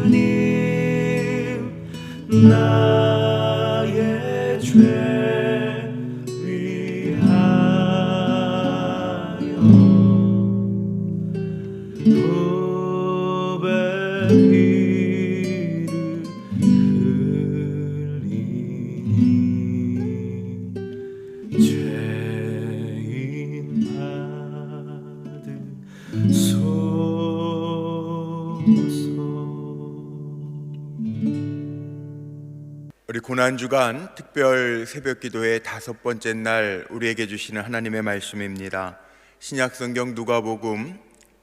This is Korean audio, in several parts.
예수님 나의 죄 위하여 보배 피를 흘리니 죄인 받으소서. 우리 고난주간 특별 새벽기도의 5번째 날 우리에게 주시는 하나님의 말씀입니다. 신약성경 누가복음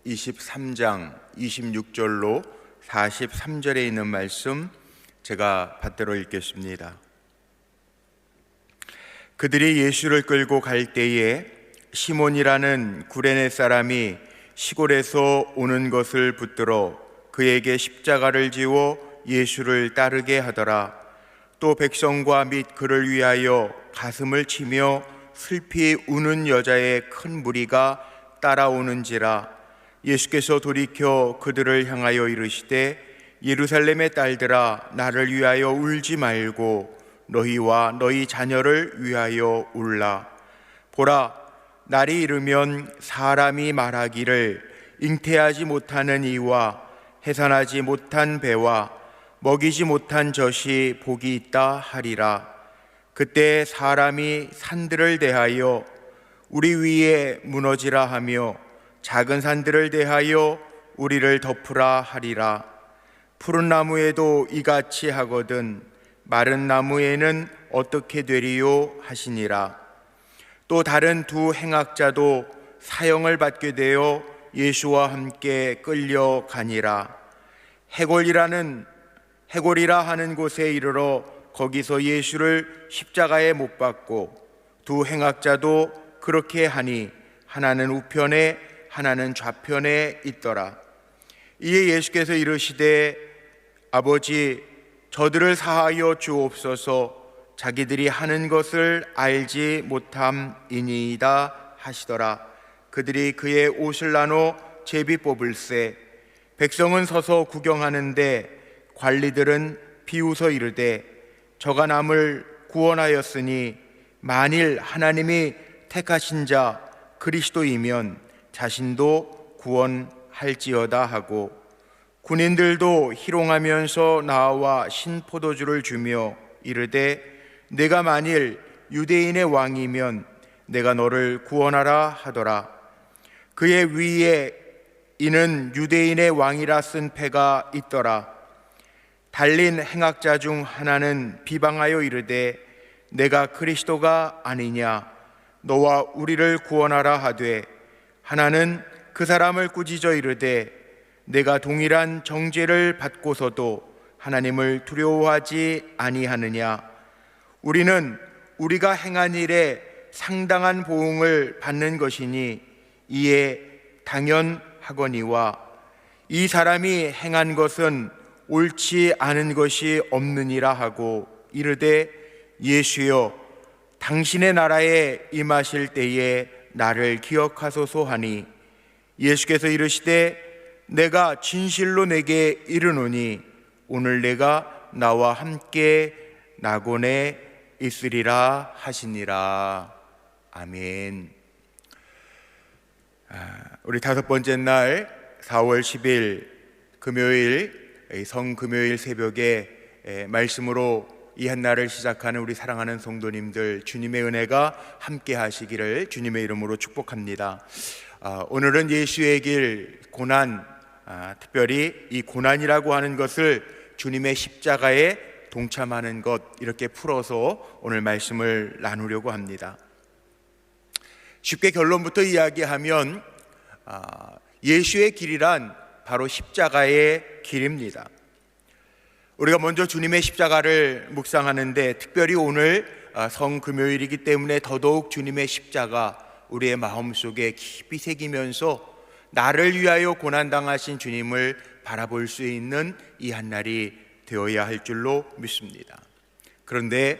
23장 26절로 43절에 있는 말씀 제가 받들어 읽겠습니다. 그들이 예수를 끌고 갈 때에 시몬이라는 구레네 사람이 시골에서 오는 것을 붙들어 그에게 십자가를 지워 예수를 따르게 하더라. 또 백성과 및 그를 위하여 가슴을 치며 슬피 우는 여자의 큰 무리가 따라오는지라. 예수께서 돌이켜 그들을 향하여 이르시되 예루살렘의 딸들아 나를 위하여 울지 말고 너희와 너희 자녀를 위하여 울라. 보라, 날이 이르면 사람이 말하기를 잉태하지 못하는 이와 해산하지 못한 배와 먹이지 못한 젖이 복이 있다 하리라. 그때 사람이 산들을 대하여 우리 위에 무너지라 하며 작은 산들을 대하여 우리를 덮으라 하리라. 푸른 나무에도 이같이 하거든 마른 나무에는 어떻게 되리요 하시니라. 또 다른 두 행악자도 사형을 받게 되어 예수와 함께 끌려가니라. 해골이라 하는 곳에 이르러 거기서 예수를 십자가에 못 박고 두 행악자도 그렇게 하니 하나는 우편에 하나는 좌편에 있더라. 이에 예수께서 이르시되 아버지 저들을 사하여 주옵소서 자기들이 하는 것을 알지 못함이니이다 하시더라. 그들이 그의 옷을 나눠 제비 뽑을새 백성은 서서 구경하는데 관리들은 비웃어 이르되 저가 남을 구원하였으니 만일 하나님이 택하신 자 그리스도이면 자신도 구원할지어다 하고 군인들도 희롱하면서 나와 신포도주를 주며 이르되 내가 만일 유대인의 왕이면 내가 너를 구원하라 하더라. 그의 위에 이는 유대인의 왕이라 쓴 패가 있더라. 달린 행악자 중 하나는 비방하여 이르되 내가 그리스도가 아니냐 너와 우리를 구원하라 하되 하나는 그 사람을 꾸짖어 이르되 내가 동일한 정죄를 받고서도 하나님을 두려워하지 아니하느냐. 우리는 우리가 행한 일에 상당한 보응을 받는 것이니 이에 당연하거니와 이 사람이 행한 것은 옳지 않은 것이 없느니라 하고 이르되 예수여 당신의 나라에 임하실 때에 나를 기억하소서 하니 예수께서 이르시되 내가 진실로 내게 이르노니 오늘 내가 나와 함께 낙원에 있으리라 하시니라. 아멘. 우리 5번째 날 4월 10일 금요일 성금요일 새벽에 말씀으로 이 한날을 시작하는 우리 사랑하는 성도님들 주님의 은혜가 함께 하시기를 주님의 이름으로 축복합니다. 오늘은 예수의 길 고난, 특별히 이 고난이라고 하는 것을 주님의 십자가에 동참하는 것 이렇게 풀어서 오늘 말씀을 나누려고 합니다. 쉽게 결론부터 이야기하면 예수의 길이란 바로 십자가의 길입니다. 우리가 먼저 주님의 십자가를 묵상하는데 특별히 오늘 성금요일이기 때문에 더더욱 주님의 십자가 우리의 마음속에 깊이 새기면서 나를 위하여 고난당하신 주님을 바라볼 수 있는 이 한날이 되어야 할 줄로 믿습니다. 그런데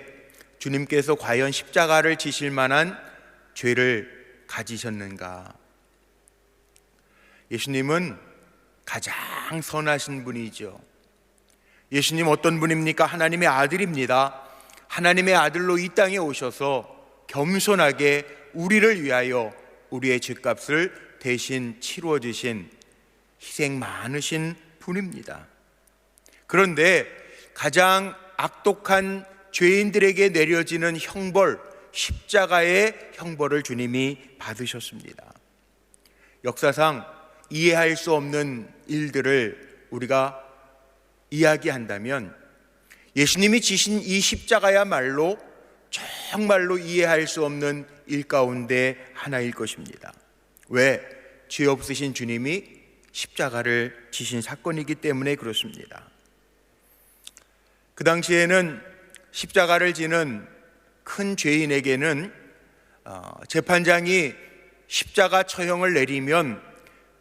주님께서 과연 십자가를 지실 만한 죄를 가지셨는가? 예수님은 가장 선하신 분이죠. 예수님 어떤 분입니까? 하나님의 아들입니다. 하나님의 아들로 이 땅에 오셔서 겸손하게 우리를 위하여 우리의 죄값을 대신 치루어 주신 희생 많으신 분입니다. 그런데 가장 악독한 죄인들에게 내려지는 형벌, 십자가의 형벌을 주님이 받으셨습니다. 역사상 이해할 수 없는 일들을 우리가 이야기한다면 예수님이 지신 이 십자가야말로 정말로 이해할 수 없는 일 가운데 하나일 것입니다. 왜? 죄 없으신 주님이 십자가를 지신 사건이기 때문에 그렇습니다. 그 당시에는 십자가를 지는 큰 죄인에게는 재판장이 십자가 처형을 내리면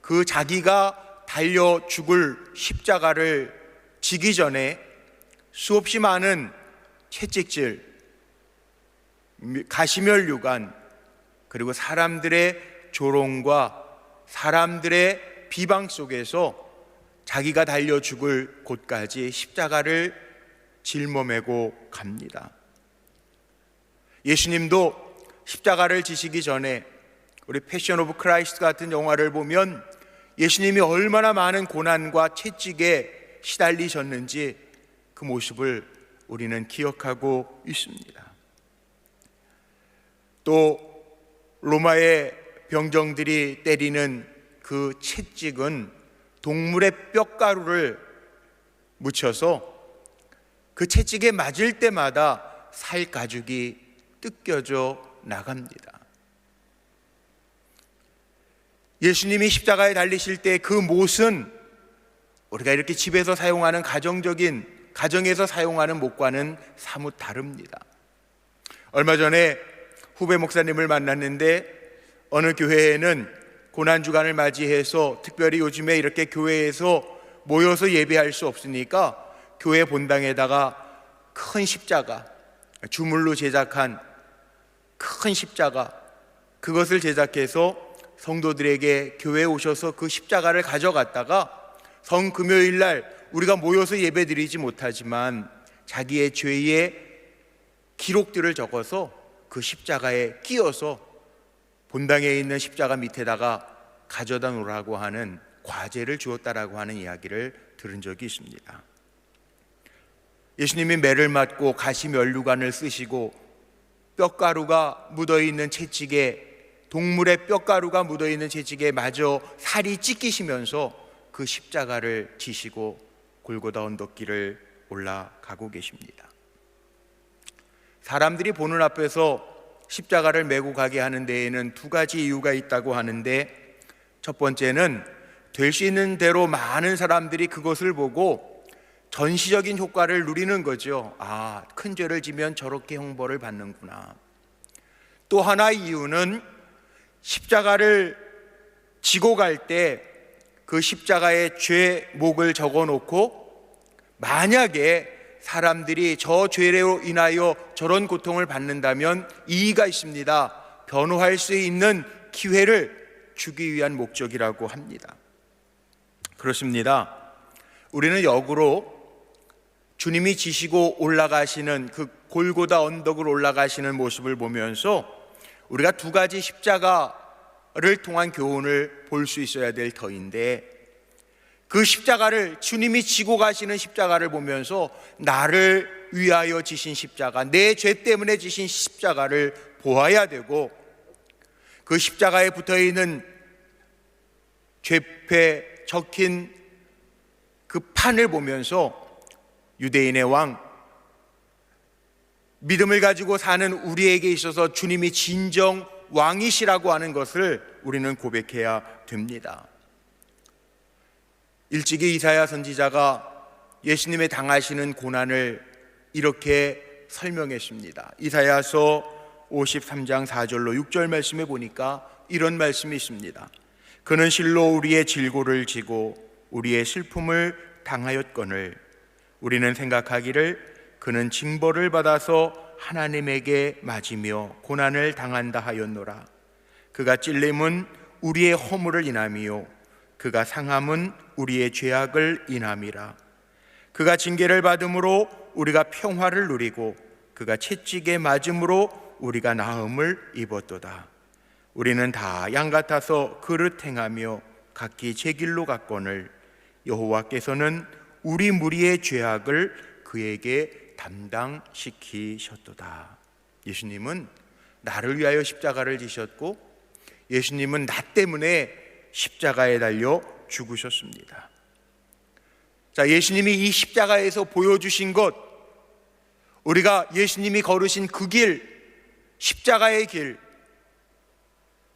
그 자기가 달려 죽을 십자가를 지기 전에 수없이 많은 채찍질, 가시면류관, 그리고 사람들의 조롱과 사람들의 비방 속에서 자기가 달려 죽을 곳까지 십자가를 짊어매고 갑니다. 예수님도 십자가를 지시기 전에 우리 패션 오브 크라이스트 같은 영화를 보면 예수님이 얼마나 많은 고난과 채찍에 시달리셨는지 그 모습을 우리는 기억하고 있습니다. 또 로마의 병정들이 때리는 그 채찍은 동물의 뼈가루를 묻혀서 그 채찍에 맞을 때마다 살 가죽이 뜯겨져 나갑니다. 예수님이 십자가에 달리실 때 그 못은 우리가 이렇게 집에서 사용하는 가정에서 사용하는 못과는 사뭇 다릅니다. 얼마 전에 후배 목사님을 만났는데 어느 교회에는 고난주간을 맞이해서 특별히 요즘에 이렇게 교회에서 모여서 예배할 수 없으니까 교회 본당에다가 큰 십자가, 주물로 제작한 큰 십자가, 그것을 제작해서 성도들에게 교회에 오셔서 그 십자가를 가져갔다가 성금요일 날 우리가 모여서 예배드리지 못하지만 자기의 죄의 기록들을 적어서 그 십자가에 끼워서 본당에 있는 십자가 밑에다가 가져다 놓으라고 하는 과제를 주었다라고 하는 이야기를 들은 적이 있습니다. 예수님이 매를 맞고 가시면류관을 쓰시고 뼈가루가 묻어있는 채찍에, 동물의 뼈가루가 묻어있는 채찍에 마저 살이 찢기시면서 그 십자가를 지시고 골고다 언덕길을 올라가고 계십니다. 사람들이 보는 앞에서 십자가를 메고 가게 하는 데에는 두 가지 이유가 있다고 하는데, 첫 번째는 될 수 있는 대로 많은 사람들이 그것을 보고 전시적인 효과를 누리는 거죠. 아, 큰 죄를 지면 저렇게 형벌을 받는구나. 또 하나 이유는 십자가를 지고 갈 때 그 십자가에 죄목을 적어놓고 만약에 사람들이 저 죄로 인하여 저런 고통을 받는다면 이의가 있습니다, 변호할 수 있는 기회를 주기 위한 목적이라고 합니다. 그렇습니다. 우리는 역으로 주님이 지시고 올라가시는 그 골고다 언덕을 올라가시는 모습을 보면서 우리가 두 가지 십자가를 통한 교훈을 볼 수 있어야 될 터인데, 그 십자가를, 주님이 지고 가시는 십자가를 보면서 나를 위하여 지신 십자가, 내 죄 때문에 지신 십자가를 보아야 되고, 그 십자가에 붙어있는 죄패 적힌 그 판을 보면서 유대인의 왕, 믿음을 가지고 사는 우리에게 있어서 주님이 진정 왕이시라고 하는 것을 우리는 고백해야 됩니다. 일찍이 이사야 선지자가 예수님의 당하시는 고난을 이렇게 설명했습니다. 이사야서 53장 4절로 6절 말씀에 보니까 이런 말씀이 있습니다. 그는 실로 우리의 질고를 지고 우리의 슬픔을 당하였거늘 우리는 생각하기를 그는 징벌을 받아서 하나님에게 맞으며 고난을 당한다 하였노라. 그가 찔림은 우리의 허물을 인함이요 그가 상함은 우리의 죄악을 인함이라. 그가 징계를 받음으로 우리가 평화를 누리고 그가 채찍에 맞음으로 우리가 나음을 입었도다. 우리는 다 양 같아서 그릇 행하며 각기 제 길로 갔거늘 여호와께서는 우리 무리의 죄악을 그에게 담당시키셨도다. 예수님은 나를 위하여 십자가를 지셨고 예수님은 나 때문에 십자가에 달려 죽으셨습니다. 자, 예수님이 이 십자가에서 보여주신 것, 우리가 예수님이 걸으신 그 길, 십자가의 길,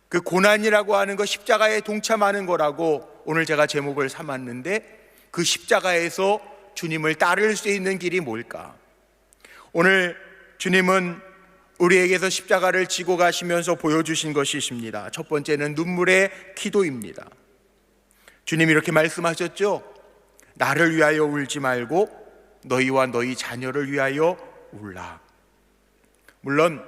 그 고난이라고 하는 것, 십자가에 동참하는 거라고 오늘 제가 제목을 삼았는데, 그 십자가에서 주님을 따를 수 있는 길이 뭘까? 오늘 주님은 우리에게서 십자가를 지고 가시면서 보여주신 것이 있습니다. 첫 번째는 눈물의 기도입니다. 주님이 이렇게 말씀하셨죠. 나를 위하여 울지 말고 너희와 너희 자녀를 위하여 울라. 물론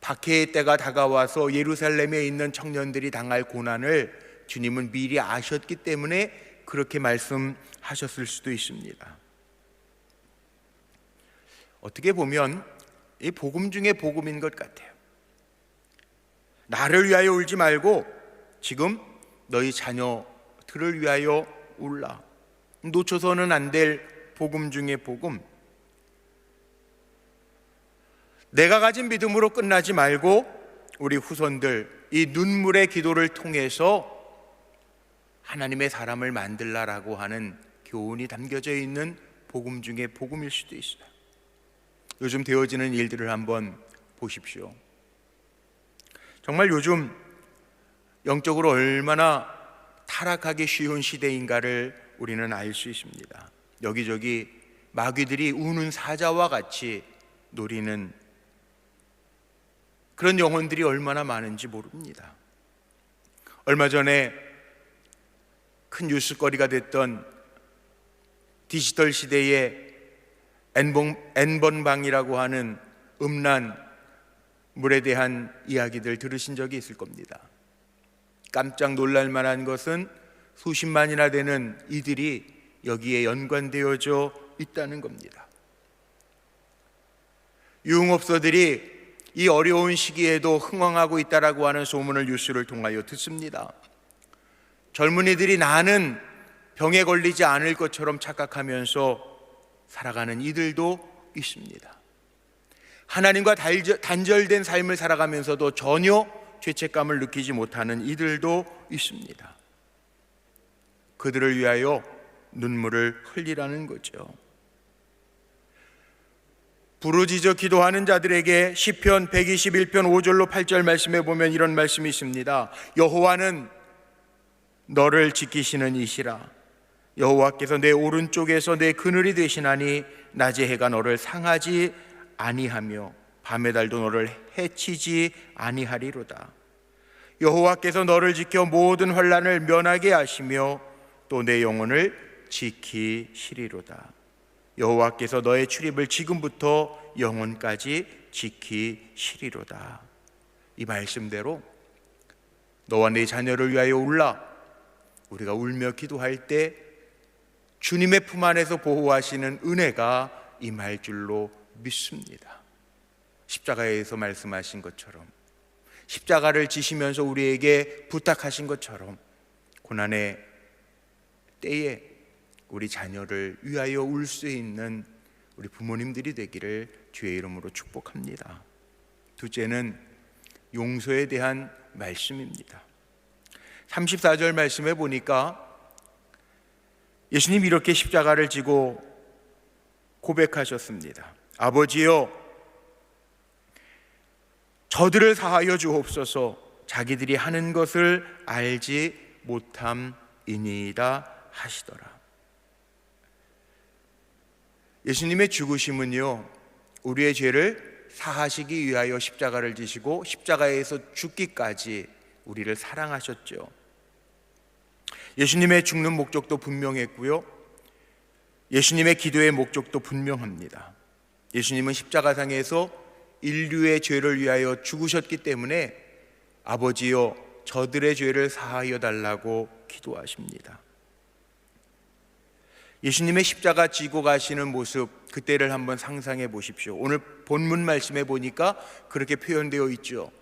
박해의 때가 다가와서 예루살렘에 있는 청년들이 당할 고난을 주님은 미리 아셨기 때문에 그렇게 말씀하셨을 수도 있습니다. 어떻게 보면 이 복음 중에 복음인 것 같아요. 나를 위하여 울지 말고 지금 너희 자녀들을 위하여 울라. 놓쳐서는 안 될 복음 중에 복음. 내가 가진 믿음으로 끝나지 말고 우리 후손들 이 눈물의 기도를 통해서 하나님의 사람을 만들라라고 하는 교훈이 담겨져 있는 복음 중에 복음일 수도 있어요. 요즘 되어지는 일들을 한번 보십시오. 정말 요즘 영적으로 얼마나 타락하기 쉬운 시대인가를 우리는 알 수 있습니다. 여기저기 마귀들이 우는 사자와 같이 노리는 그런 영혼들이 얼마나 많은지 모릅니다. 얼마 전에 큰 뉴스거리가 됐던 디지털 시대의 N번방이라고 하는 음란물에 대한 이야기들 들으신 적이 있을 겁니다. 깜짝 놀랄 만한 것은 수십만이나 되는 이들이 여기에 연관되어져 있다는 겁니다. 유흥업소들이 이 어려운 시기에도 흥황하고 있다라고 하는 소문을 뉴스를 통하여 듣습니다. 젊은이들이 나는 병에 걸리지 않을 것처럼 착각하면서 살아가는 이들도 있습니다. 하나님과 단절된 삶을 살아가면서도 전혀 죄책감을 느끼지 못하는 이들도 있습니다. 그들을 위하여 눈물을 흘리라는 거죠. 부르짖어 기도하는 자들에게 시편 121편 5절로 8절 말씀에 보면 이런 말씀이 있습니다. 여호와는 너를 지키시는 이시라. 여호와께서 내 오른쪽에서 내 그늘이 되시나니 낮의 해가 너를 상하지 아니하며 밤의 달도 너를 해치지 아니하리로다. 여호와께서 너를 지켜 모든 환난을 면하게 하시며 또 내 영혼을 지키시리로다. 여호와께서 너의 출입을 지금부터 영원까지 지키시리로다. 이 말씀대로 너와 네 자녀를 위하여 울라. 우리가 울며 기도할 때 주님의 품 안에서 보호하시는 은혜가 임할 줄로 믿습니다. 십자가에서 말씀하신 것처럼, 십자가를 지시면서 우리에게 부탁하신 것처럼 고난의 때에 우리 자녀를 위하여 울 수 있는 우리 부모님들이 되기를 주의 이름으로 축복합니다. 둘째는 용서에 대한 말씀입니다. 34절 말씀에 보니까 예수님이 이렇게 십자가를 지고 고백하셨습니다. 아버지여, 저들을 사하여 주옵소서. 자기들이 하는 것을 알지 못함이니이다 하시더라. 예수님의 죽으심은요, 우리의 죄를 사하시기 위하여 십자가를 지시고 십자가에서 죽기까지 우리를 사랑하셨죠. 예수님의 죽는 목적도 분명했고요, 예수님의 기도의 목적도 분명합니다. 예수님은 십자가상에서 인류의 죄를 위하여 죽으셨기 때문에 아버지여 저들의 죄를 사하여 달라고 기도하십니다. 예수님의 십자가 지고 가시는 모습, 그때를 한번 상상해 보십시오. 오늘 본문 말씀에 보니까 그렇게 표현되어 있죠.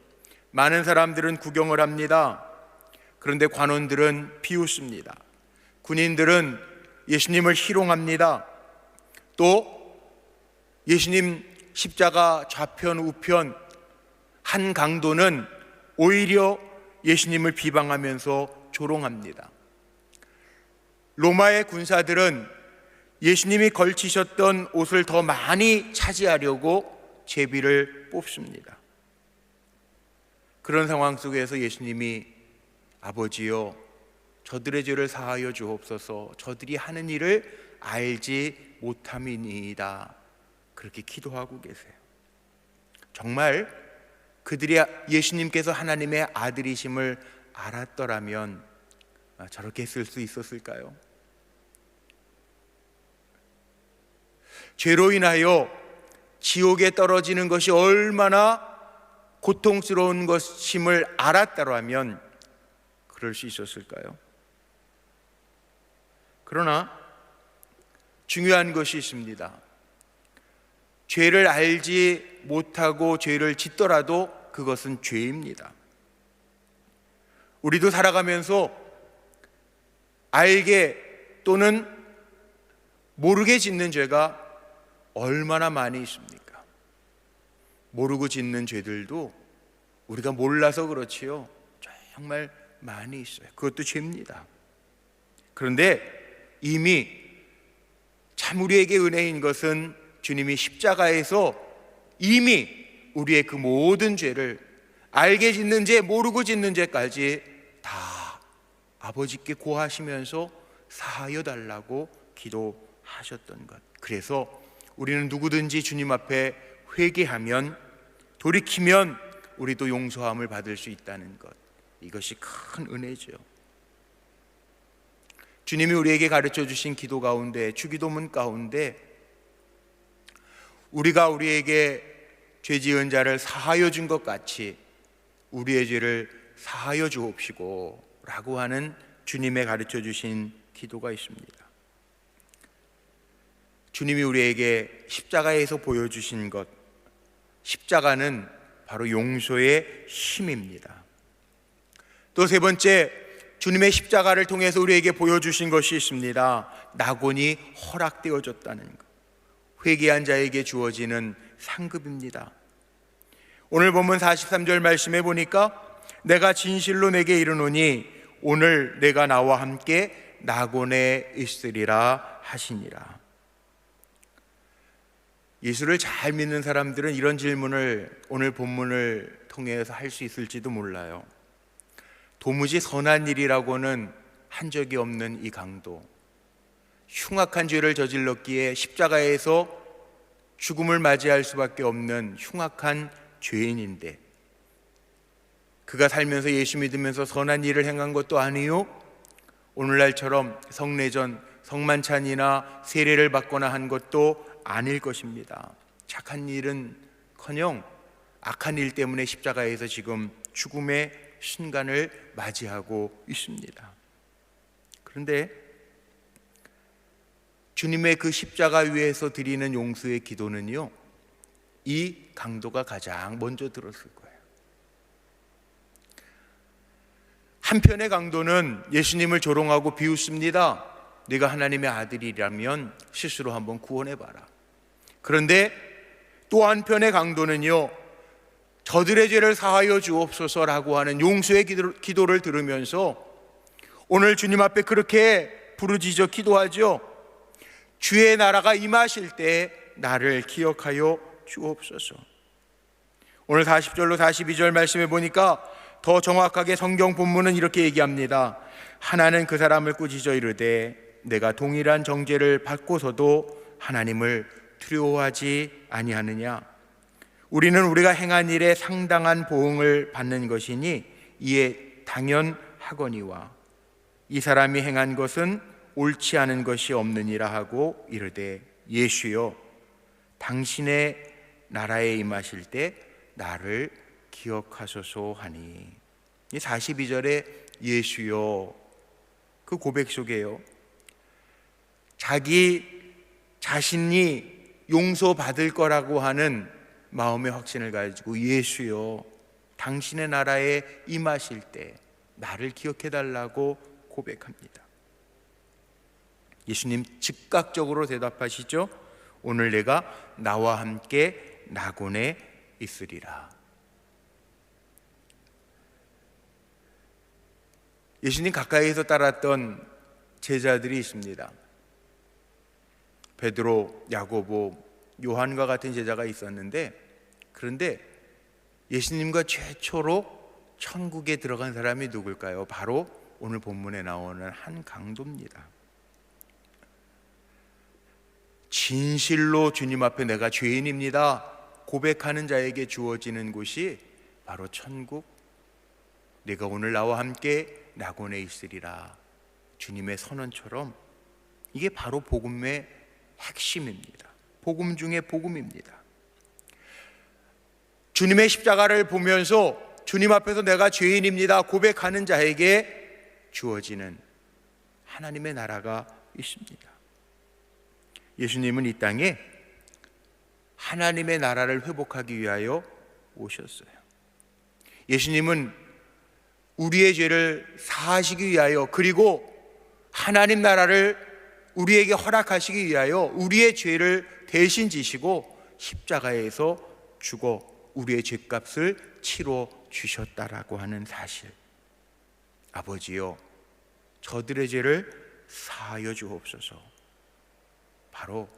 많은 사람들은 구경을 합니다. 그런데 관원들은 비웃습니다. 군인들은 예수님을 희롱합니다. 또 예수님 십자가 좌편 우편 한 강도는 오히려 예수님을 비방하면서 조롱합니다. 로마의 군사들은 예수님이 걸치셨던 옷을 더 많이 차지하려고 제비를 뽑습니다. 그런 상황 속에서 예수님이 아버지여 저들의 죄를 사하여 주옵소서, 저들이 하는 일을 알지 못함이니이다, 그렇게 기도하고 계세요. 정말 그들이 예수님께서 하나님의 아들이심을 알았더라면 저렇게 쓸 수 있었을까요? 죄로 인하여 지옥에 떨어지는 것이 얼마나 고통스러운 것임을 알았더라면 그럴 수 있었을까요? 그러나 중요한 것이 있습니다. 죄를 알지 못하고 죄를 짓더라도 그것은 죄입니다. 우리도 살아가면서 알게 또는 모르게 짓는 죄가 얼마나 많이 있습니까? 모르고 짓는 죄들도 우리가 몰라서 그렇지요, 정말 많이 있어요. 그것도 죄입니다. 그런데 이미 참 우리에게 은혜인 것은 주님이 십자가에서 이미 우리의 그 모든 죄를, 알게 짓는 죄, 모르고 짓는 죄까지 다 아버지께 고하시면서 사하여 달라고 기도하셨던 것. 그래서 우리는 누구든지 주님 앞에 회개하면, 돌이키면 우리도 용서함을 받을 수 있다는 것, 이것이 큰 은혜죠. 주님이 우리에게 가르쳐 주신 기도 가운데, 주기도문 가운데 우리가 우리에게 죄 지은 자를 사하여 준 것 같이 우리의 죄를 사하여 주옵시고 라고 하는 주님의 가르쳐 주신 기도가 있습니다. 주님이 우리에게 십자가에서 보여주신 것, 십자가는 바로 용서의 힘입니다. 또 세 번째, 주님의 십자가를 통해서 우리에게 보여주신 것이 있습니다. 낙원이 허락되어졌다는 것, 회개한 자에게 주어지는 상급입니다. 오늘 본문 43절 말씀해 보니까 내가 진실로 내게 이르노니 오늘 내가 나와 함께 낙원에 있으리라 하시니라. 예수를 잘 믿는 사람들은 이런 질문을 오늘 본문을 통해서 할 수 있을지도 몰라요. 도무지 선한 일이라고는 한 적이 없는 이 강도, 흉악한 죄를 저질렀기에 십자가에서 죽음을 맞이할 수밖에 없는 흉악한 죄인인데, 그가 살면서 예수 믿으면서 선한 일을 행한 것도 아니요, 오늘날처럼 성례전, 성만찬이나 세례를 받거나 한 것도 아닐 것입니다. 착한 일은커녕 악한 일 때문에 십자가에서 지금 죽음의 순간을 맞이하고 있습니다. 그런데 주님의 그 십자가 위에서 드리는 용서의 기도는요, 이 강도가 가장 먼저 들었을 거예요. 한편의 강도는 예수님을 조롱하고 비웃습니다. 네가 하나님의 아들이라면 스스로 한번 구원해봐라. 그런데 또 한편의 강도는요, 저들의 죄를 사하여 주옵소서라고 하는 용서의 기도를 들으면서 오늘 주님 앞에 그렇게 부르짖어 기도하죠. 주의 나라가 임하실 때 나를 기억하여 주옵소서. 오늘 40절로 42절 말씀해 보니까 더 정확하게 성경 본문은 이렇게 얘기합니다. 하나는 그 사람을 꾸짖어 이르되 내가 동일한 정죄를 받고서도 하나님을 두려워하지 아니하느냐. 우리는 우리가 행한 일에 상당한 보응을 받는 것이니 이에 당연하거니와 이 사람이 행한 것은 옳지 않은 것이 없느니라 하고 이르되 예수여 당신의 나라에 임하실 때 나를 기억하소서 하니. 42절에 예수여, 그 고백 속에요, 자기 자신이 용서받을 거라고 하는 마음의 확신을 가지고 예수여, 당신의 나라에 임하실 때 나를 기억해 달라고 고백합니다. 예수님 즉각적으로 대답하시죠. 오늘 내가 나와 함께 낙원에 있으리라. 예수님 가까이에서 따랐던 제자들이 있습니다. 베드로, 야고보, 요한과 같은 제자가 있었는데, 그런데 예수님과 최초로 천국에 들어간 사람이 누굴까요? 바로 오늘 본문에 나오는 한 강도입니다. 진실로 주님 앞에 내가 죄인입니다 고백하는 자에게 주어지는 곳이 바로 천국, 내가 오늘 나와 함께 낙원에 있으리라, 주님의 선언처럼 이게 바로 복음의 핵심입니다. 복음 중에 복음입니다. 주님의 십자가를 보면서 주님 앞에서 내가 죄인입니다 고백하는 자에게 주어지는 하나님의 나라가 있습니다. 예수님은 이 땅에 하나님의 나라를 회복하기 위하여 오셨어요. 예수님은 우리의 죄를 사하시기 위하여, 그리고 하나님 나라를 우리에게 허락하시기 위하여 우리의 죄를 대신 지시고 십자가에서 죽어 우리의 죄값을 치러 주셨다라고 하는 사실. 아버지여, 저들의 죄를 사하여 주옵소서. 바로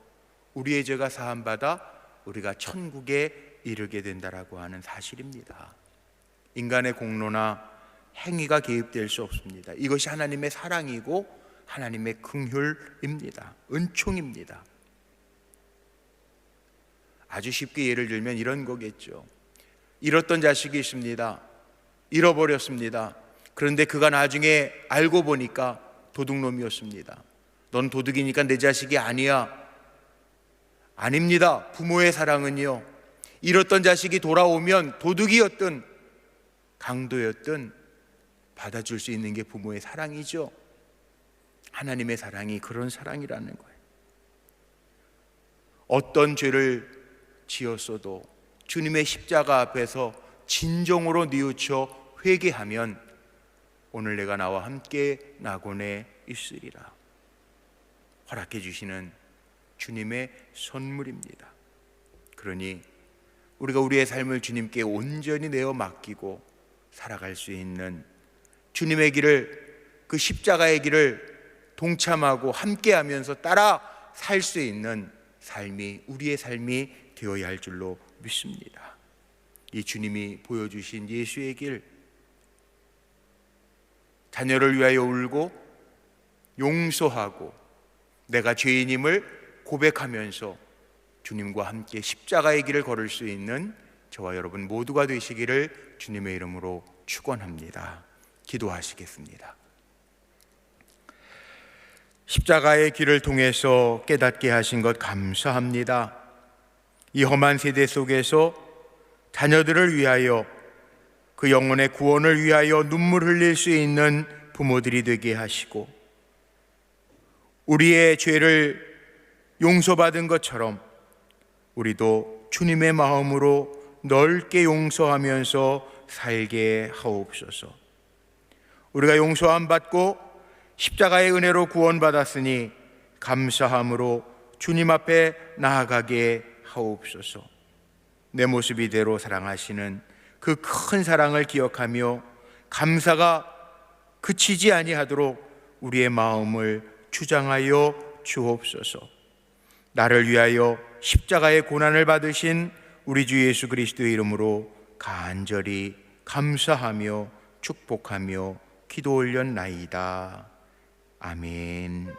우리의 죄가 사함받아 우리가 천국에 이르게 된다라고 하는 사실입니다. 인간의 공로나 행위가 개입될 수 없습니다. 이것이 하나님의 사랑이고 하나님의 긍휼입니다. 은총입니다. 아주 쉽게 예를 들면 이런 거겠죠. 잃었던 자식이 있습니다. 잃어버렸습니다. 그런데 그가 나중에 알고 보니까 도둑놈이었습니다. 넌 도둑이니까 내 자식이 아니야. 아닙니다. 부모의 사랑은요, 잃었던 자식이 돌아오면 도둑이었든 강도였든 받아줄 수 있는 게 부모의 사랑이죠. 하나님의 사랑이 그런 사랑이라는 거예요. 어떤 죄를 지었어도 주님의 십자가 앞에서 진정으로 뉘우쳐 회개하면 오늘 내가 나와 함께 낙원에 있으리라 허락해 주시는 주님의 선물입니다. 그러니 우리가 우리의 삶을 주님께 온전히 내어 맡기고 살아갈 수 있는 주님의 길을, 그 십자가의 길을 동참하고 함께하면서 따라 살 수 있는 삶이 우리의 삶이 되어야 할 줄로 믿습니다. 이 주님이 보여주신 예수의 길, 자녀를 위하여 울고 용서하고 내가 죄인임을 고백하면서 주님과 함께 십자가의 길을 걸을 수 있는 저와 여러분 모두가 되시기를 주님의 이름으로 축원합니다. 기도하시겠습니다. 십자가의 길을 통해서 깨닫게 하신 것 감사합니다. 이 험한 세대 속에서 자녀들을 위하여, 그 영혼의 구원을 위하여 눈물 흘릴 수 있는 부모들이 되게 하시고, 우리의 죄를 용서받은 것처럼 우리도 주님의 마음으로 넓게 용서하면서 살게 하옵소서. 우리가 용서함 받고 십자가의 은혜로 구원받았으니 감사함으로 주님 앞에 나아가게 하옵소서. 내 모습 이대로 사랑하시는 그 큰 사랑을 기억하며 감사가 그치지 아니하도록 우리의 마음을 주장하여 주옵소서. 나를 위하여 십자가의 고난을 받으신 우리 주 예수 그리스도의 이름으로 간절히 감사하며 축복하며 기도 올렸나이다. 아멘.